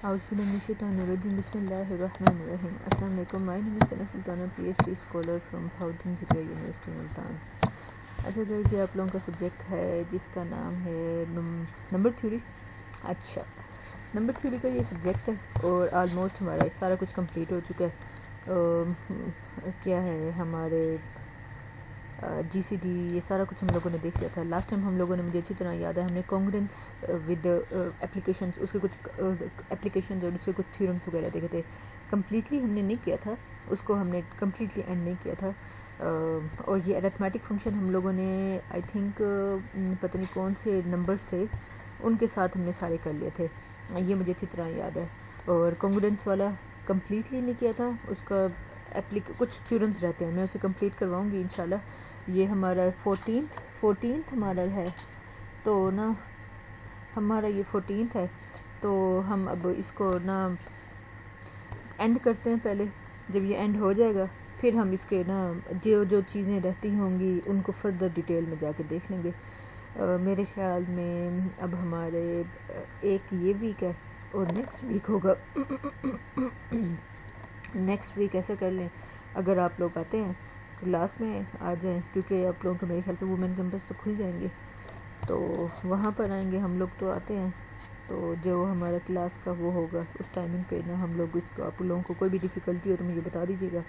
Bismillahirrahmanirrahim. Assalamu alaikum. My name is Sana Sultana, PhD scholar from Houghton University, Multan. अच्छा guys, ये आप लोगों का सब्जेक्ट है जिसका नाम है नंबर थ्योरी। अच्छा, नंबर थ्योरी का ये सब्जेक्ट है और ऑलमोस्ट हमारा सारा कुछ कंप्लीट हो चुका है। क्या है हमारे GCD, ये सारा कुछ हम लोगों ने देख लिया था लास्ट टाइम। हम लोगों ने, मुझे अच्छी तरह याद है, हमने कॉन्ग्रुएंस विद एप्लीकेशंस, उसके कुछ एप्लीकेशंस और उसके कुछ थ्योरम्स वगैरह देखे थे। कम्प्लीटली हमने नहीं किया था उसको, हमने कम्प्लीटली एंड नहीं किया था। और ये अरिथमेटिक फंक्शन हम लोगों ने आई थिंक पता नहीं कौन से नंबर्स थे उनके साथ हमने सारे कर लिए थे, ये मुझे अच्छी तरह याद है। और कॉन्ग्रुएंस वाला कम्प्लीटली नहीं किया था, उसका कुछ थ्योरम्स रहते हैं, मैं उसे कंप्लीट करवाऊंगी इंशाल्लाह। ये हमारा 14th हमारा है, तो ना हमारा ये 14th है, तो हम अब इसको ना एंड करते हैं। पहले जब ये एंड हो जाएगा फिर हम इसके ना जो चीज़ें रहती होंगी उनको फर्दर डिटेल में जाके देख लेंगे। मेरे ख्याल में अब हमारे एक ये वीक है और नेक्स्ट वीक होगा। नेक्स्ट वीक ऐसा कर लें, अगर आप लोग आते हैं क्लास में आ जाएं, क्योंकि आप लोगों के मेरे ख्याल से वुमेन कैंपस तो खुल जाएंगे, तो वहाँ पर आएंगे। हम लोग तो आते हैं, तो जो हमारा क्लास का वो होगा उस टाइमिंग पे ना हम लोग इसको, आप लोगों को कोई भी डिफ़िकल्टी हो तो मुझे बता दीजिएगा,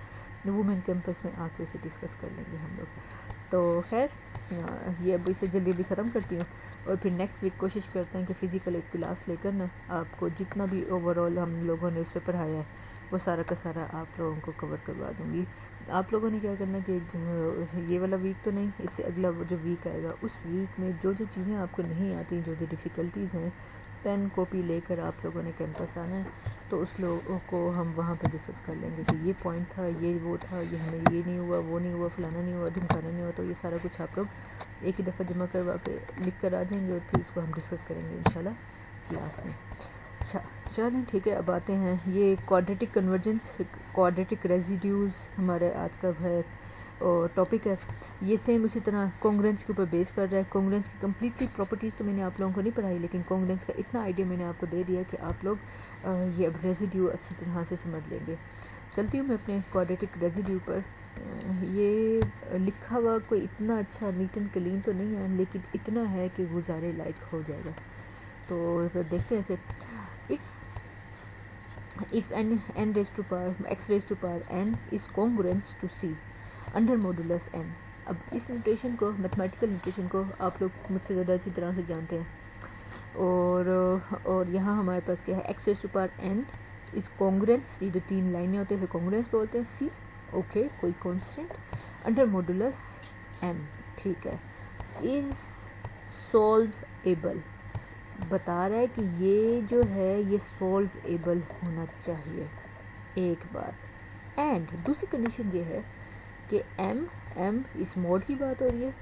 वुमेन कैंपस में आके उसे डिस्कस कर लेंगे हम लोग। तो खैर ये अब इसे जल्दी ख़त्म करती हूँ और फिर नेक्स्ट वीक कोशिश करते हैं कि फ़िज़िकल एक क्लास लेकर ना आपको जितना भी ओवरऑल हम लोगों ने उस पर पढ़ाया है वो सारा का सारा आप लोगों को कवर करवा दूँगी। आप लोगों ने क्या करना कि ये वाला वीक तो नहीं, इससे अगला जो वीक आएगा उस वीक में जो चीज़ें आपको नहीं आती, जो डिफ़िकल्टीज़ हैं, पेन कॉपी लेकर आप लोगों ने कैंपस आना है, तो उस लोगों को हम वहाँ पे डिस्कस कर लेंगे कि ये पॉइंट था, ये वो था, ये हमें ये नहीं हुआ, वो नहीं हुआ, फलाना नहीं हुआ, ढिमकाना नहीं हुआ। तो ये सारा कुछ आप लोग एक ही दफ़ा जमा करवा के लिख कर आ जाएंगे और फिर उसको हम डिस्कस करेंगे इंशाल्लाह क्लास में। अच्छा चलें, ठीक है। अब आते हैं ये क्वाड्रेटिक कन्वर्जेंस, क्वाड्रेटिक रेजिड्यूज़ हमारे आज का है और टॉपिक है। ये सेम उसी तरह कॉन्ग्रुएंस के ऊपर बेस कर रहा है। कॉन्ग्रुएंस की कम्प्लीटली प्रॉपर्टीज़ तो मैंने आप लोगों को नहीं पढ़ाई, लेकिन कॉन्ग्रुएंस का इतना आइडिया मैंने आपको दे दिया कि आप लोग ये अब रेजिड्यू अच्छी तरह से समझ लेंगे। चलती हूँ मैं अपने क्वाड्रेटिक रेजिड्यू पर। ये लिखा हुआ कोई इतना अच्छा नीट एंड क्लीन तो नहीं है, लेकिन इतना है कि गुजारे लायक हो जाएगा। तो फिर देखते हैं इसे। if n raised to power x raised to power n is congruent to c under modulus n। अब इस नोटेशन को, मैथमेटिकल नोटेशन को आप लोग मुझसे ज़्यादा अच्छी तरह से जानते हैं। और यहाँ हमारे पास क्या है, x raised to power n इस कॉन्ग्रुएंस, ये जो तीन लाइनें होती हैं इसे कॉन्ग्रुएंस बोलते हैं। c ओके, कोई कांस्टेंट अंडर मॉडुलस n, ठीक है, इज सॉल्वेबल, बता रहा है कि ये जो है ये सॉल्वेबल होना चाहिए, एक बात। एंड दूसरी कंडीशन ये है कि m इस मोड की बात हो रही है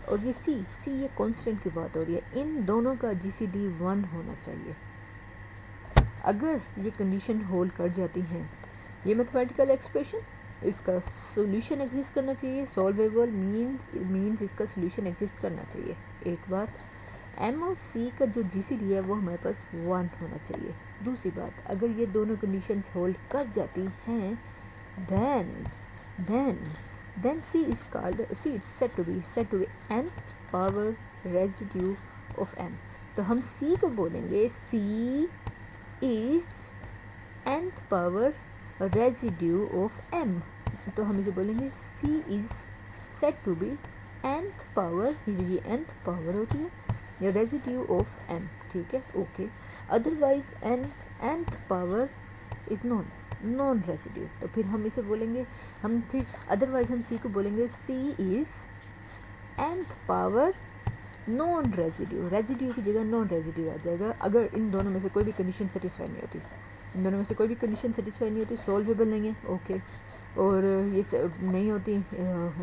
और ये c ये कांस्टेंट की बात हो रही है। इन दोनों का GCD 1 होना चाहिए। अगर ये कंडीशन होल्ड कर जाती हैं, ये मैथमेटिकल एक्सप्रेशन, इसका सॉल्यूशन एग्जिस्ट करना चाहिए। सॉल्वेबल मीन्स इसका सॉल्यूशन एग्जिस्ट करना चाहिए, एक बात। m और c का जो GCD है वो हमारे पास 1 होना चाहिए। दूसरी बात, अगर ये दोनों कंडीशंस होल्ड कर जाती हैं, then c is said to be nth power residue of m। तो हम c को बोलेंगे c is nth power residue of m। तो हम इसे बोलेंगे c is said to be nth power, ये nth पावर होती है या रेजिड्यू ऑफ m, ठीक है, okay. Otherwise nth power is non residue, तो फिर हम इसे बोलेंगे, हम फिर अदरवाइज हम c को बोलेंगे c is nth power non residue. Residue की जगह नॉन रेजिड्यू आ जाएगा अगर इन दोनों में से कोई भी कंडीशन सेटिस्फाई नहीं होती। इन दोनों में से कोई भी कंडीशन सेटिस्फाई नहीं होती, सॉल्वेबल नहीं है, ओके। और ये नहीं होती,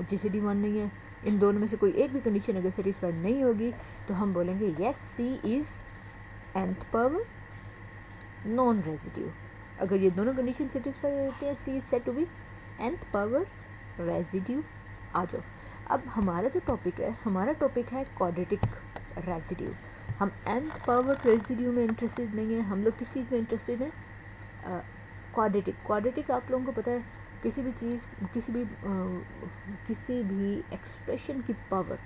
GCD 1 नहीं है, इन दोनों में से कोई एक भी कंडीशन अगर सेटिस्फाइड नहीं होगी तो हम बोलेंगे yes c is nth power non residue. अगर ये दोनों कंडीशन सेटिस्फाई होती हैं, c is said to be nth power residue. आ जाओ, अब हमारा जो टॉपिक है, हमारा टॉपिक है क्वाड्रेटिक रेजिड्यू। हम nth पावर रेसिड्यू में इंटरेस्टेड नहीं है, हम लोग किस चीज़ में इंटरेस्टेड हैं? क्वाड्रेटिक आप लोगों को पता है किसी भी चीज़, किसी भी एक्सप्रेशन की पावर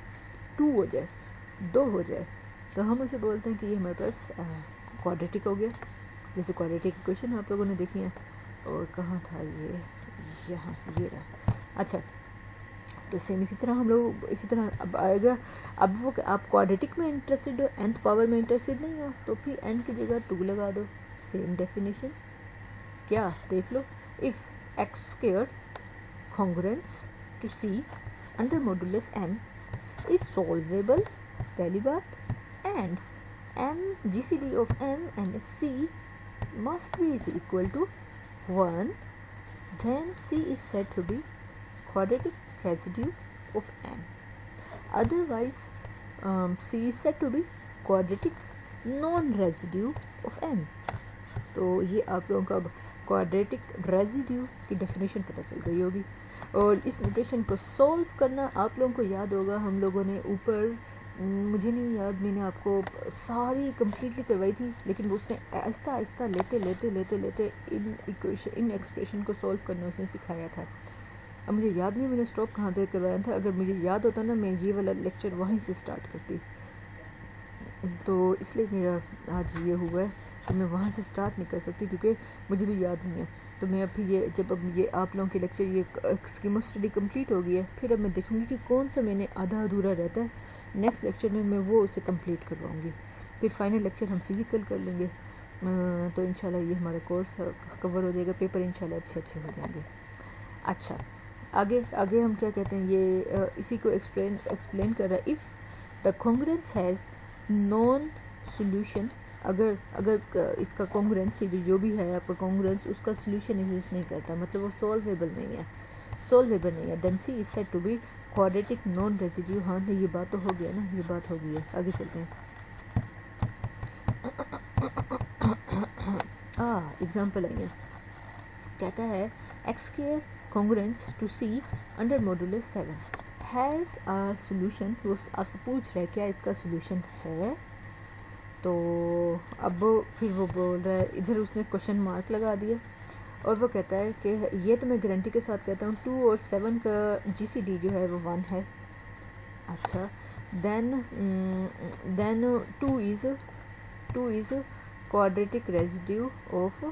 2 हो जाए, 2 हो जाए, तो हम उसे बोलते हैं कि ये हमारे पास क्वाड्रेटिक हो गया। जैसे क्वाड्रेटिक इक्वेशन आप लोगों ने देखी है, और कहाँ था ये, यहाँ ये रहा। अच्छा, तो सेम इसी तरह हम लोग इसी तरह अब आएगा। अब वो आप क्वाड्रेटिक में इंटरेस्टेड हो, nth पावर में इंटरेस्टेड नहीं हो, तो फिर n की जगह 2 लगा दो। सेम डेफिनेशन क्या देख लो, if x square congruence to C under modulus m is solvable, पहली बात, and m GCD of m and c must be is equal to 1, then c is said to be quadratic residue of m. Otherwise, c is said to be quadratic non-residue of m. तो ये आप लोगों को अब quadratic residue की definition पता चल गई होगी। और इस इक्वेशन को सॉल्व करना आप लोगों को याद होगा, हम लोगों ने ऊपर, मुझे नहीं याद, मैंने आपको सारी कम्प्लीटली करवाई थी, लेकिन उसने आहिस्ता आहिस्ता लेते इन एक्सप्रेशन को सॉल्व करना उसने सिखाया था। अब मुझे याद नहीं मैंने स्टॉप कहाँ पे करवाया था, अगर मुझे याद होता ना मैं ये वाला लेक्चर वहीं से स्टार्ट करती, तो इसलिए मेरा आज ये हुआ है कि मैं वहाँ से स्टार्ट नहीं कर सकती क्योंकि मुझे भी याद नहीं है। तो मैं अभी ये जब अब ये आप लोगों के लेक्चर ये स्कीमा स्टडी कंप्लीट हो गई है, फिर अब मैं देखूँगी कि कौन सा मैंने आधा अधूरा रहता है, नेक्स्ट लेक्चर में मैं वो उसे कंप्लीट करवाऊँगी। फिर फाइनल लेक्चर हम फिज़िकल कर लेंगे, तो इंशाल्लाह ये हमारा कोर्स कवर हो जाएगा, पेपर इंशाल्लाह अच्छे हो जाएंगे। अच्छा, आगे हम क्या कहते हैं, ये इसी को एक्सप्लेन कर रहा है। If the congruence has non solution, अगर इसका कॉन्ग्रुएंस जो भी है आपका कॉन्ग्रुएंस, उसका सोल्यूशन एग्जिस्ट नहीं करता, मतलब वो सॉल्वेबल नहीं है, then C is said to be quadratic non residue. हाँ, ये बात तो हो गया ना, ये बात हो गई है। आगे चलते हैं। एग्जाम्पल आइए, कहता है x square congruence to C under modulus 7 has a solution. वो आपसे पूछ रहा है क्या इसका सोल्यूशन है, तो अब फिर वो बोल रहा है, इधर उसने क्वेश्चन मार्क लगा दिया, और वो कहता है कि ये तो मैं गारंटी के साथ कहता हूँ 2 और 7 का GCD जो है वो 1 है। अच्छा, then 2 is quadratic residue of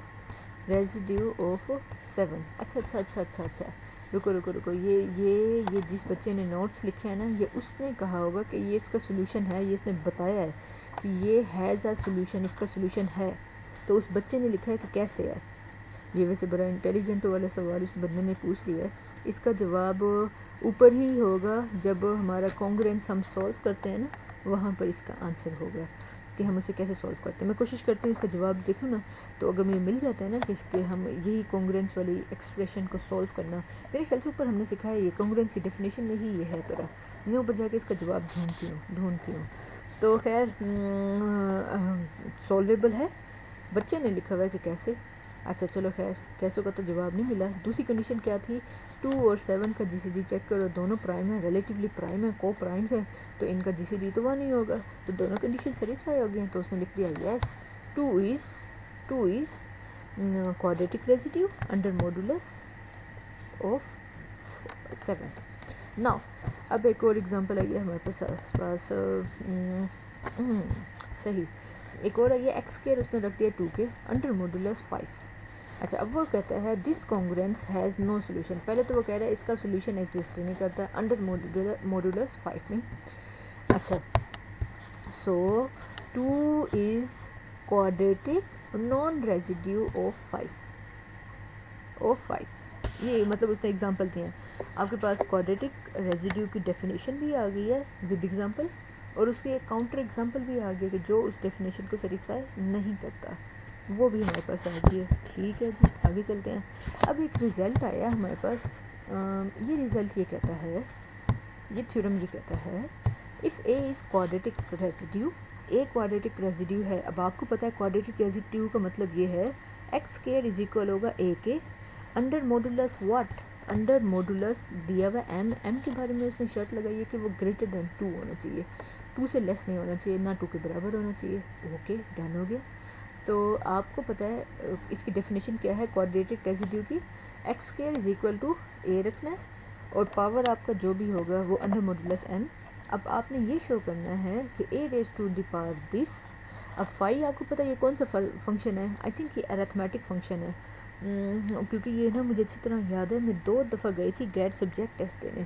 7। अच्छा, रुको, ये जिस बच्चे ने नोट्स लिखे हैं ना, ये उसने कहा होगा कि ये इसका सोल्यूशन है, ये इसने बताया है कि ये हैज़ अ सोल्यूशन, इसका सोल्यूशन है, तो उस बच्चे ने लिखा है कि कैसे है। ये वैसे बड़ा इंटेलिजेंट वाला सवाल उस बंदे ने पूछ लिया है, इसका जवाब ऊपर ही होगा, जब हमारा कॉन्ग्रुएंस हम सॉल्व करते हैं ना, वहाँ पर इसका आंसर होगा कि हम उसे कैसे सॉल्व करते हैं। मैं कोशिश करती हूँ इसका जवाब देखूँ ना, तो अगर मुझे मिल जाता है ना कि हम यही कॉन्ग्रुएंस वाली एक्सप्रेशन को सॉल्व करना, मेरे ख्याल से ऊपर हमने सिखाया ये कॉन्ग्रुएंस की डेफिनेशन में ही ये है तरह, मैं ऊपर जाके इसका जवाब ढूंढती हूँ। तो खैर सॉल्वेबल है, बच्चे ने लिखा हुआ है कि कैसे। अच्छा चलो खैर, कैसे का तो जवाब नहीं मिला। दूसरी कंडीशन क्या थी, 2 और 7 का GCD चेक करो, दोनों प्राइम है, रिलेटिवली प्राइम है, को प्राइम्स है, तो इनका GCD तो 1 ही होगा, तो दोनों कंडीशन सेटिस्फाई हो गई हैं। तो उसने लिख दिया yes, 2 is quadratic residue under modulus of 7। Now अब एक और एग्जांपल आई है हमारे पास सही, एक और आई है एक्स स्क्वायर, उसने रख दिया 2 के अंडर मॉडुलस 5। अच्छा, अब वो कहता है this congruence has no solution. पहले तो वो कह रहा है इसका सोल्यूशन एग्जिस्ट नहीं करता अंडर मॉडुलस 5 में। अच्छा, सो 2 is quadratic non residue of 5। ये मतलब उसने एग्जांपल दिए हैं। आपके पास क्वाड्रेटिक रेसिड्यू की डेफिनेशन भी आ गई है विद एग्जांपल, और उसकी एक काउंटर एग्जांपल भी आ गया कि जो उस डेफिनेशन को सेटिस्फाई नहीं करता, वो भी हमारे पास आ गई है। ठीक है जी, आगे चलते हैं। अब एक रिज़ल्ट आया हमारे पास, ये रिज़ल्ट ये कहता है, ये थ्योरम ये कहता है if A is quadratic residue, a quadratic residue है। अब आपको पता है क्वाड्रेटिक रेसिड्यू का मतलब ये है एक्स स्क्वायर इज इक्वल होगा ए के under modulus what, under modulus दिया हुआ एम के बारे में उसने शर्त लगाई है कि वो ग्रेटर देन 2 होना चाहिए। 2 से लेस नहीं होना चाहिए, ना 2 के बराबर होना चाहिए। ओके, डन हो गया। तो आपको पता है इसकी डेफिनेशन क्या है क्वाड्रेटिक रेसिड्यू की, x square is equal to a रखना है और पावर आपका जो भी होगा वो अंडर मॉड्यूलस एम। अब आपने ये शो करना है कि a raise to the power this. अब फाई आपको पता है ये कौन सा फंक्शन है, आई थिंक ये अरिथमेटिक फंक्शन है, क्योंकि ये ना मुझे अच्छी तरह याद है, मैं 2 दफ़ा गई थी गैर सब्जेक्ट टेस्ट देने,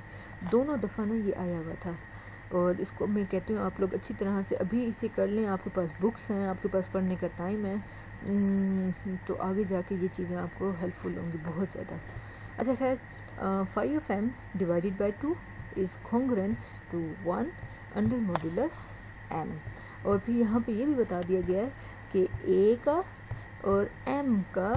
दोनों दफ़ा ना ये आया हुआ था। और इसको मैं कहती हूँ आप लोग अच्छी तरह से अभी इसे कर लें, आपके पास बुक्स हैं, आपके पास पढ़ने का टाइम है, तो आगे जाके ये चीज़ें आपको हेल्पफुल होंगी बहुत ज़्यादा। अच्छा खैर, 5 of m divided by 2 is congruent to 1 under modulus m। और फिर यहाँ पे ये भी बता दिया गया है कि a का और m का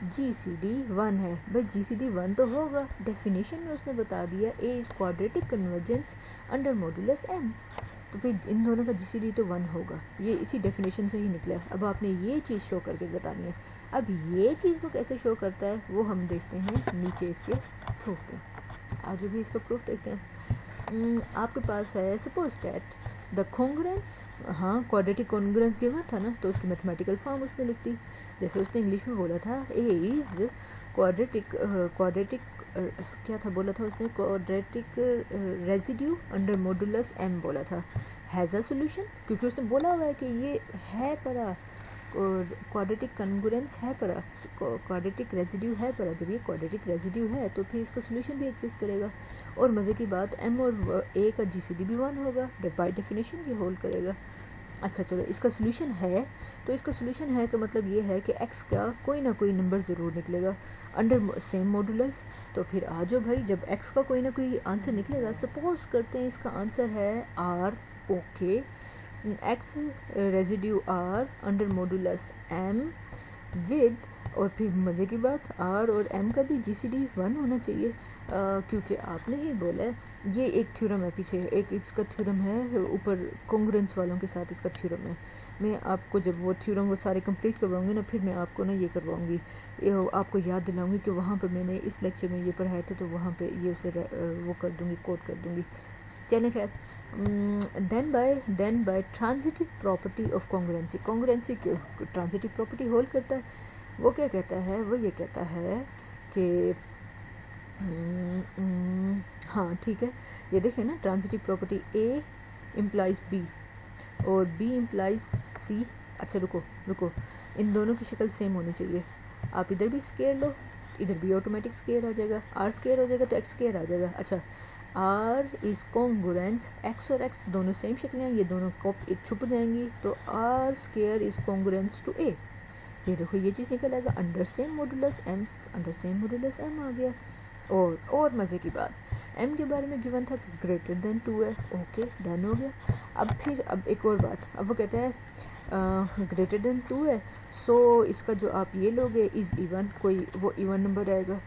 GCD 1 है। भाई GCD 1 तो होगा, डेफिनेशन में उसने बता दिया a is quadratic convergence under modulus m, तो फिर इन दोनों का GCD तो 1 होगा, ये इसी डेफिनेशन से ही निकला है। अब आपने ये चीज़ शो करके बतानी है। अब ये चीज़ को कैसे शो करता है वो हम देखते हैं नीचे इसके प्रूफ पे। आज भी इसका प्रूफ देखते हैं। आपके पास है सपोज दैट द कॉन्ग्रुएंस, हाँ क्वाड्रेटिक कॉन्ग्रुएंस गिवन था ना, तो उसकी मैथमेटिकल फॉर्म उसने लिख दी, जैसे उसने इंग्लिश में बोला था ए इज क्वाड्रेटिक क्या था बोला था उसने, quadratic residue under modulus M बोला था, हैज़ अ सोल्यूशन, क्योंकि उसने बोला हुआ है कि ये है परा और क्वाड्रेटिक कॉन्ग्रुएंस है परा, क्वाड्रेटिक रेसिड्यू है परा। जब ये क्वाड्रेटिक रेसिड्यू है तो फिर इसका सोल्यूशन भी एग्जिस्ट करेगा। और मज़े की बात m और a का GCD भी 1 होगा, बाय डेफिनेशन ये होल्ड करेगा। अच्छा चलो, इसका सोल्यूशन है, तो इसका सोल्यूशन है का मतलब ये है कि x का कोई ना कोई नंबर ज़रूर निकलेगा अंडर सेम मॉड्यूलस। तो फिर आ जाओ भाई, जब x का कोई ना कोई आंसर निकलेगा, सपोज करते हैं इसका आंसर है r, okay, x residue r under modulus m with, और फिर मज़े की बात r और m का भी GCD 1 होना चाहिए, क्योंकि आपने ही बोला है, ये एक थ्योरम है पीछे, एक इसका थ्योरम है ऊपर कॉन्ग्रुएंस वालों के साथ इसका थ्योरम है। मैं आपको जब वो थ्योरम वो सारे कंप्लीट करवाऊंगी ना, फिर मैं आपको ना ये करवाऊंगी, आपको याद दिलाऊंगी कि वहाँ पर मैंने इस लेक्चर में ये पढ़ाया था, तो वहाँ पे ये उसे वो कर दूँगी, कोट कर दूँगी। चलें खैर, then by transitive property of congruency, congruency transitive property hold करता है। वो क्या कहता है, वो ये कहता है कि हाँ ठीक है, ये देखें ना, transitive property A implies B और B इम्प्लाइज C। अच्छा रुको, इन दोनों की शक्ल सेम होनी चाहिए। आप इधर भी स्क्वायर लो, इधर भी ऑटोमेटिक स्क्वायर आ जाएगा, r स्क्वायर हो जाएगा तो x स्क्वायर आ जाएगा। अच्छा, r इज कॉन्ग्रुएंस, x और x दोनों सेम शक्लें हैं, ये दोनों छुप जाएंगी, तो r square is congruence to A। ये देखो ये चीज़ निकल आएगा under same modulus m, under same modulus m आ गया। और मज़े की बात, m के बारे में गिवन था कि ग्रेटर देन 2 है, ओके डन हो गया। अब एक और बात, अब वो कहता है ग्रेटर देन 2 है, सो इसका जो आप ये लोगे इज़ इवन, कोई वो इवन नंबर आएगा।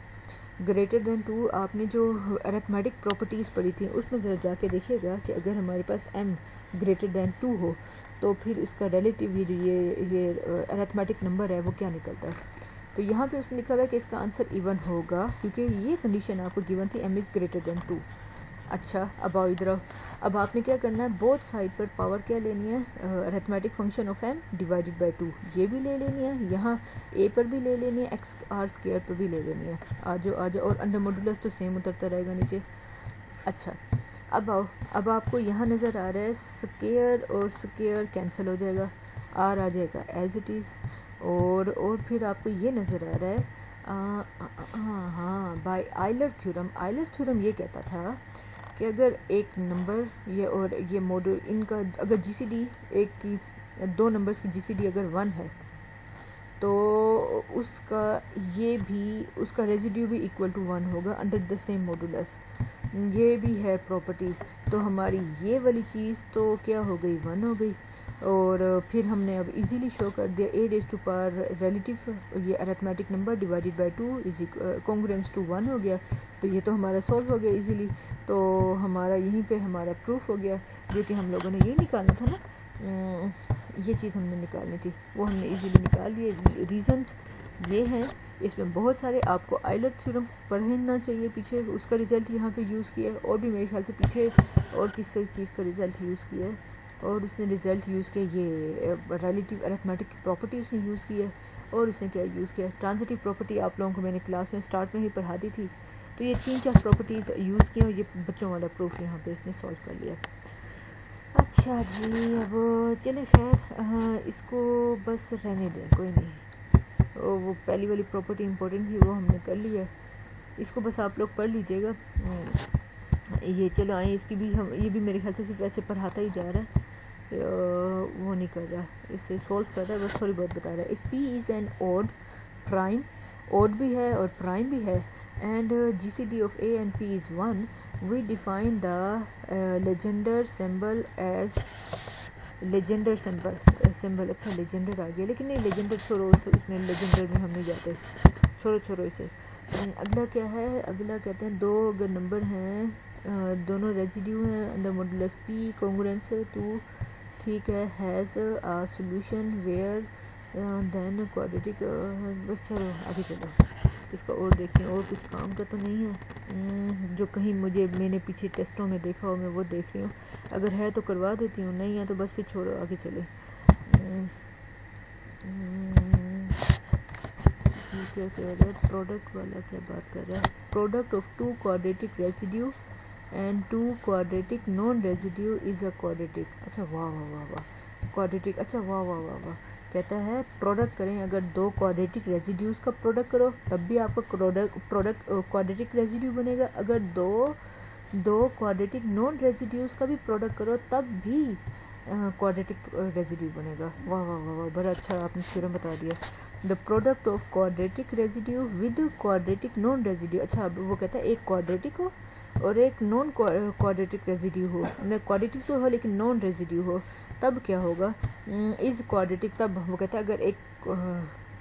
ग्रेटर देन 2 आपने जो अरिथमेटिक प्रॉपर्टीज़ पढ़ी थी उसमें ज़रा जाके देखिएगा कि अगर हमारे पास m ग्रेटर देन 2 हो तो फिर उसका रिलेटिव ये अरिथमेटिक नंबर है वो क्या निकलता है। तो यहाँ पे उसने लिखा हुआ है कि इसका आंसर इवन होगा, क्योंकि ये कंडीशन आपको गिवन थी m इज़ ग्रेटर देन 2। अच्छा, अब आओ इधर आओ, अब आपने क्या करना है, बोथ साइड पर पावर क्या लेनी है, arithmetic function of m divided by 2, ये भी ले लेनी है, यहाँ a पर भी ले लेनी है, x r स्क्वायर पर भी ले लेनी है। आ जाओ, और अंडर मॉड्यूलस तो सेम उतरता रहेगा नीचे। अच्छा, अब आओ, अब आपको यहाँ नज़र आ रहा है स्क्वायर और स्क्वायर कैंसिल हो जाएगा, r आ जाएगा एज इट इज़, और फिर आपको ये नज़र आ रहा है हाँ बाय आइलर थ्योरम ये कहता था कि अगर एक नंबर ये और ये मॉड्यूल इनका अगर GCD एक की 2 नंबर्स की GCD अगर 1 है तो उसका ये भी उसका रेसिड्यू भी इक्वल टू 1 होगा अंडर द सेम मॉड्यूलस। ये भी है प्रॉपर्टी, तो हमारी ये वाली चीज़ तो क्या हो गई, 1 हो गई। और फिर हमने अब इजीली शो कर दिया a raise to power relative ये arithmetic number divided by 2 is congruence to 1 हो गया। तो ये तो हमारा सॉल्व हो गया इजीली, तो हमारा यहीं पे हमारा प्रूफ हो गया, जो कि हम लोगों ने ये निकालना था ना, ये चीज़ हमने निकालनी थी, वो हमने इजीली निकाल लिए। रीजंस ये हैं, इसमें बहुत सारे आपको आइलर थ्योरम पढ़ना चाहिए पीछे, उसका रिज़ल्ट यहाँ पे यूज़ किया है, और भी मेरे ख्याल से पीछे और किस चीज़ का रिज़ल्ट यूज़ किया है, और उसने रिज़ल्ट यूज़ किया, ये रिलेटिव अरिथमेटिक की प्रॉपर्टी उसने यूज़ की है। और उसने क्या यूज़ किया, ट्रांजिटिव प्रॉपर्टी आप लोगों को मैंने क्लास में स्टार्ट में ही पढ़ा दी थी। तो ये 3-4 प्रॉपर्टीज़ यूज़ की और ये बच्चों वाला प्रूफ यहाँ पे इसने सॉल्व कर लिया। अच्छा जी, अब चले खैर इसको बस रहने दें, कोई नहीं। वो पहली वाली प्रॉपर्टी इंपॉर्टेंट थी, वो हमने कर लिया, इसको बस आप लोग पढ़ लीजिएगा। ये चलो आए, इसकी भी हम, ये भी मेरे ख्याल से सिर्फ ऐसे पढ़ाता ही जा रहा है, वो नहीं कर रहा, इसे सॉल्व कर रहा है, बस थोड़ी बहुत बता रहा है। If P is an odd prime, odd भी है और प्राइम भी है, and GCD of A and P is 1, we define the legender symbol as legender symbol। अच्छा लेजेंडर आ गया, लेकिन नहीं लेजेंडर छोड़ो, इसमें लेजेंडर में हम नहीं जाते, छोड़ो इसे। अगला क्या है, अगला कहते हैं दो अगर नंबर हैं, दोनों रेजिड्यू हैं, द मॉडुलस P कॉन्ग्रुएंस है 2, ठीक है, has a solution where then quadratic. बस चलो आगे चलो, इसका और देखें, और कुछ काम का तो नहीं है जो कहीं मुझे मैंने पीछे टेस्टों में देखा हो, मैं वो देख रही हूँ, अगर है तो करवा देती हूँ, नहीं है तो बस फिर छोड़ो आगे चले। क्या कह रहा है, प्रोडक्ट वाला क्या बात कर रहा है, product of 2 quadratic residue and 2 quadratic non residue is a quadratic. अच्छा वाह वाह वाह वाह, क्वाड्रेटिक, अच्छा वाह वाह वाह वाह, कहता है प्रोडक्ट करें, अगर 2 क्वाड्रेटिक रेसिड्यूज़ का प्रोडक्ट करो तब भी आपका प्रोडक्ट क्वाड्रेटिक रेसिड्यू बनेगा, अगर दो क्वाड्रेटिक नॉन रेसिड्यूज़ का भी प्रोडक्ट करो तब भी क्वाड्रेटिक रेसिड्यू बनेगा। वाह वाह वाह वाह, बड़ा अच्छा आपने थ्योरम बता दिया। The product of quadratic residue with quadratic non residue, अच्छा अब वो कहता है एक क्वाड्रेटिक हो और एक नॉन क्वाड्रेटिक रेसिड्यू हो, क्वाड्रेटिक तो हो लेकिन नॉन रेसिड्यू हो, तब क्या होगा, इज़ क्वाड्रेटिक, तब वो कहता है अगर एक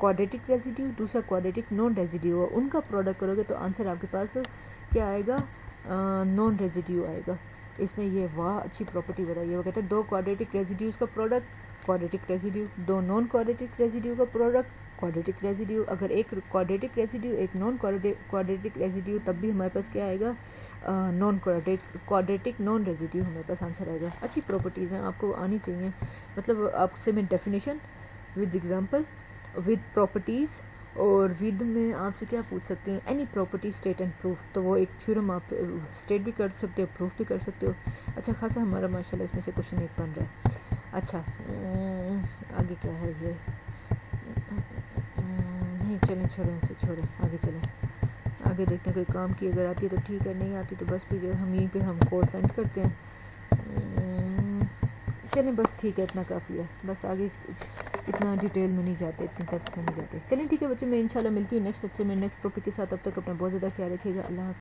क्वाड्रेटिक रेसिड्यू दूसरा क्वाड्रेटिक नॉन रेसिड्यू हो, उनका प्रोडक्ट करोगे तो आंसर आपके पास क्या आएगा, नॉन रेसिड्यू आएगा। इसने ये वाह अच्छी प्रॉपर्टी बताई है, वो कहता है 2 क्वाड्रेटिक रेसिड्यूज़ का product quadratic residue, 2 non quadratic residue का प्रोडक्ट क्वाड्रेटिक रेसिड्यू, अगर एक क्वाड्रेटिक रेसिड्यू एक नॉन क्वाड्रेटिक रेसिड्यू, तब भी हमारे पास क्या आएगा, नॉन क्वाड्रेटिक नॉन रेसिड्यू हमारे पास आंसर आएगा। अच्छी प्रॉपर्टीज़ हैं, आपको आनी चाहिए, मतलब आपसे मैं definition with example with properties और विद में आपसे क्या पूछ सकते हैं, any property state and proof, तो वो एक थ्योरम आप स्टेट भी कर सकते हो, प्रूफ भी कर सकते हो। अच्छा खासा हमारा माशाल्लाह इसमें से क्वेश्चन 1 बन रहा है। अच्छा आगे क्या है ये, नहीं चलें छोड़ें इसे, छोड़ें आगे चलें, आगे देखते हैं कोई काम की अगर आती है तो ठीक है, नहीं आती तो बस फिर हम यहीं पे हम कोड सेंड करते हैं। चलें बस ठीक है, इतना काफ़ी है, बस आगे इतना डिटेल में नहीं जाते, इतनी तक नहीं जाते। चलें ठीक है बच्चों, मैं इंशाल्लाह मिलती हूँ नेक्स्ट लेक्चर में नेक्स्ट टॉपिक के साथ, तब तक अपना बहुत ज़्यादा ख्याल रखिएगा, अल्लाह हाफ़िज़।